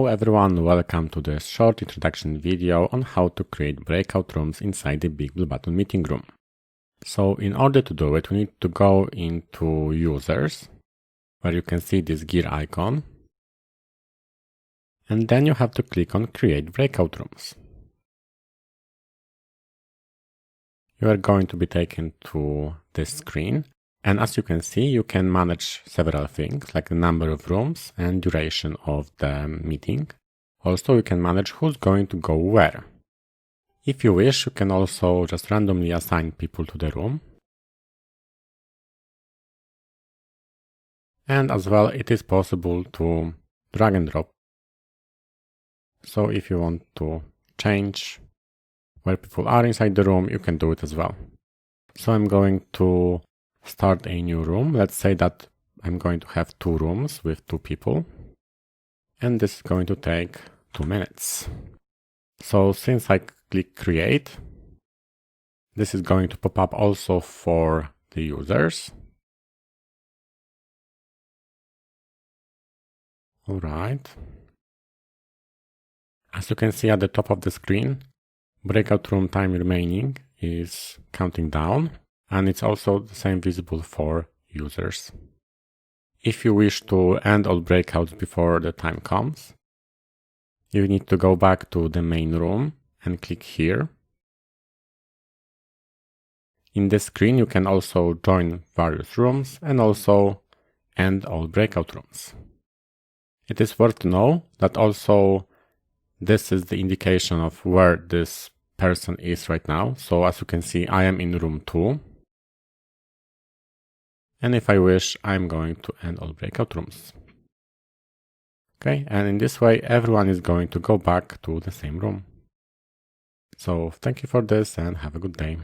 Hello everyone, welcome to this short introduction video on how to create breakout rooms inside the BigBlueButton meeting room. So in order to do it, we need to go into users, where you can see this gear icon. And then you have to click on create breakout rooms. You are going to be taken to this screen. And as you can see, you can manage several things like the number of rooms and duration of the meeting. Also, you can manage who's going to go where. If you wish, you can also just randomly assign people to the room. And as well, it is possible to drag and drop. So if you want to change where people are inside the room, you can do it as well. So I'm going to start a new room. Let's say that I'm going to have 2 rooms with 2 people. And this is going to take 2 minutes. So since I click create, this is going to pop up also for the users. All right. As you can see at the top of the screen, breakout room time remaining is counting down. And it's also the same visible for users. If you wish to end all breakouts before the time comes, you need to go back to the main room and click here. In this screen, you can also join various rooms and also end all breakout rooms. It is worth to know that also this is the indication of where this person is right now. So as you can see, I am in room 2. And if I wish, I'm going to end all breakout rooms. Okay, and in this way, everyone is going to go back to the same room. So thank you for this and have a good day.